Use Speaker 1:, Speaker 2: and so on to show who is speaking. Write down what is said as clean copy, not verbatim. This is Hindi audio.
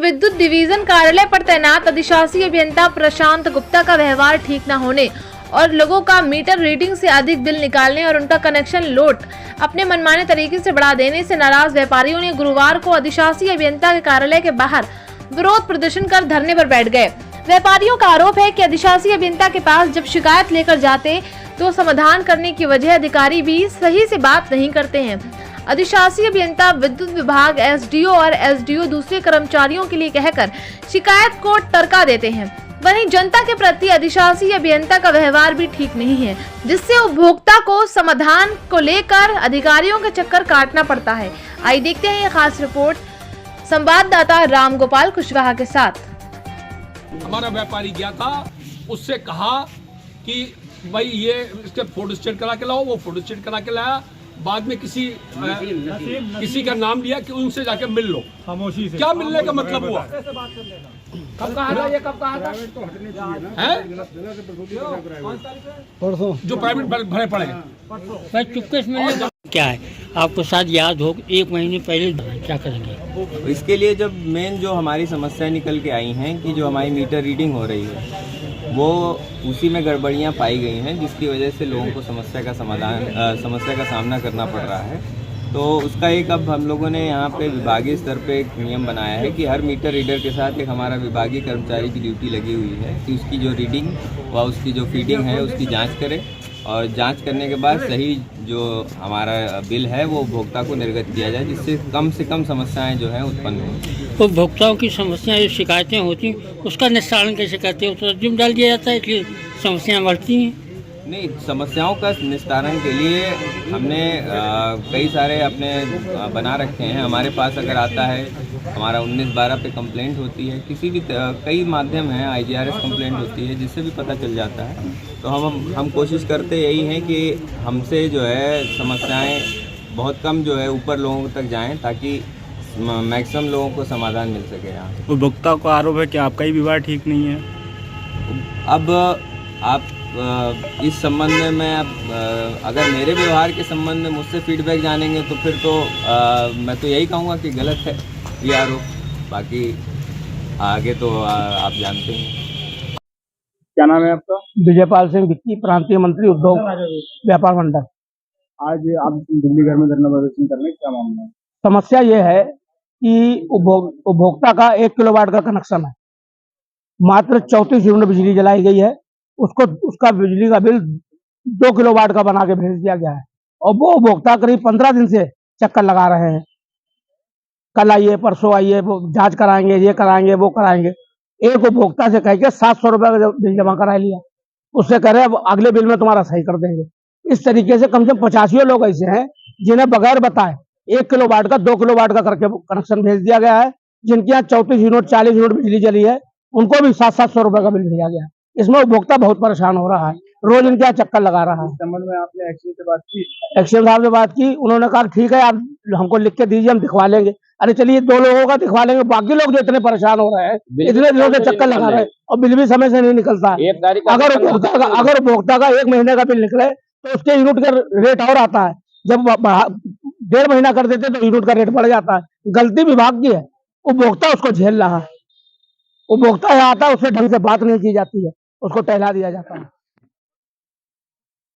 Speaker 1: विद्युत डिवीजन कार्यालय पर तैनात अधिशासी अभियंता प्रशांत गुप्ता का व्यवहार ठीक न होने और लोगों का मीटर रीडिंग से अधिक बिल निकालने और उनका कनेक्शन लोड अपने मनमाने तरीके से बढ़ा देने से नाराज व्यापारियों ने गुरुवार को अधिशासी अभियंता के कार्यालय के बाहर विरोध प्रदर्शन कर धरने पर बैठ गए। व्यापारियों का आरोप है कि अधिशासी अभियंता के पास जब शिकायत लेकर जाते तो समाधान करने की वजह अधिकारी भी सही से बात नहीं करते हैं। अधिशासी अभियंता विद्युत विभाग एसडीओ और एसडीओ दूसरे कर्मचारियों के लिए कहकर शिकायत को टरका देते हैं। वहीं जनता के प्रति अधिशासी अभियंता का व्यवहार भी ठीक नहीं है, जिससे उपभोक्ता को समाधान को लेकर अधिकारियों के चक्कर काटना पड़ता है। आइए देखते हैं ये खास रिपोर्ट संवाददाता राम गोपाल कुशवाहा के साथ।
Speaker 2: हमारा व्यापारी गया था, उससे कहा कि भाई ये इसके फोटो स्टेट करा के लाओ, वो फोटो स्टेट करा के लाया। बाद में किसी का नाम लिया कि उनसे जाके मिल लो। खामोशी से क्या मिलने का मतलब हुआ? कब कहा था ये, कब कहा था? परसों जो प्राइवेट भरे पड़े हैं
Speaker 3: चुपके से क्या है आपको शायद याद हो, 1 महीने पहले क्या करेंगे
Speaker 4: इसके लिए। जब मेन जो हमारी समस्याएं निकल के आई हैं कि जो हमारी मीटर रीडिंग हो रही है वो उसी में गड़बड़ियां पाई गई हैं, जिसकी वजह से लोगों को समस्या का सामना करना पड़ रहा है। तो उसका एक अब हम लोगों ने यहाँ पे विभागीय स्तर पे एक नियम बनाया है कि हर मीटर रीडर के साथ एक हमारा विभागीय कर्मचारी की ड्यूटी लगी हुई है कि उसकी जो रीडिंग व उसकी जो फीडिंग है उसकी जांच करे और जांच करने के बाद सही जो हमारा बिल है वो उपभोक्ता को निर्गत किया जाए, जिससे कम से कम समस्याएं जो हैं उत्पन्न हों।
Speaker 3: उपभोक्ताओं की समस्याएं, जो शिकायतें होती हैं उसका निस्तारण कैसे करते हैं? उस जिम्मे डाल दिया जाता है इसलिए समस्याएं बढ़ती हैं।
Speaker 4: नहीं, समस्याओं का निस्तारण के लिए हमने कई सारे अपने बना रखे हैं। हमारे पास अगर आता है हमारा 1912 पे कंप्लेंट होती है, किसी भी कई माध्यम हैं, IGRS कंप्लेंट होती है जिससे भी पता चल जाता है। तो हम कोशिश करते यही हैं कि हमसे जो है समस्याएं बहुत कम जो है ऊपर लोगों तक जाएं ताकि मैक्सिमम लोगों को समाधान मिल सके। यहाँ
Speaker 5: उपभोक्ता को आरोप है कि आपका ही व्यवहार ठीक नहीं है।
Speaker 4: अब आप इस संबंध में मैं अगर मेरे व्यवहार के संबंध में मुझसे फीडबैक जानेंगे तो फिर तो मैं तो यही कहूँगा कि गलत है ये आरोप। बाकी आगे तो आप जानते हैं।
Speaker 5: क्या नाम है आपका?
Speaker 6: विजयपाल सिंह वित्तीय प्रांतीय मंत्री उद्योग व्यापार मंडल।
Speaker 5: आज आप दिल्ली घर में धरना प्रदर्शन कर रहे हैं, क्या मामला है?
Speaker 6: समस्या ये है कि उपभोक्ता का 1 किलोवाट का कनेक्शन है, मात्र 34 यूनिट बिजली जलाई गई है। उसका बिजली का बिल 2 किलोवाट का बना के भेज दिया गया है और वो उपभोक्ता करीब 15 दिन से चक्कर लगा रहे हैं। कल आइए, परसों आइए, जांच कराएंगे, ये कराएंगे, वो कराएंगे। एक उपभोक्ता से कह के 700 रुपये का बिल जमा करा लिया, उससे कह रहे अब अगले बिल में तुम्हारा सही कर देंगे। इस तरीके से कम से कम 85 लोग ऐसे हैं जिन्हें बगैर बताए 1 किलोवाट का 2 किलोवाट का करके कनेक्शन भेज दिया गया है। जिनके यहाँ 34 यूनिट 40 यूनिट बिजली जली है उनको भी 700 रुपये का बिल भेजा गया है। इसमें उपभोक्ता बहुत परेशान हो रहा है, रोज इनके यहाँ चक्कर लगा रहा है।
Speaker 5: इस संबंध में आपने एक्शन से बात की?
Speaker 6: एक्शन साहब से बात की, उन्होंने कहा ठीक है आप हमको लिख के दीजिए, हम दिखवा लेंगे। अरे चलिए 2 लोगों का दिखवा लेंगे, बाकी लोग जो इतने परेशान हो रहे हैं, इतने दिनों से चक्कर लगा रहे हैं और बिल भी समय से नहीं निकलता है। अगर उपभोक्ता का 1 महीने का बिल निकले तो उसके यूनिट का रेट और आता है, जब 1.5 महीना कर देते तो यूनिट का रेट बढ़ जाता है। गलती विभाग की है, उपभोक्ता उसको झेल रहा है। उपभोक्ता यहाँ आता है, उससे ढंग से बात नहीं की जाती है, उसको टहला दिया जाता है।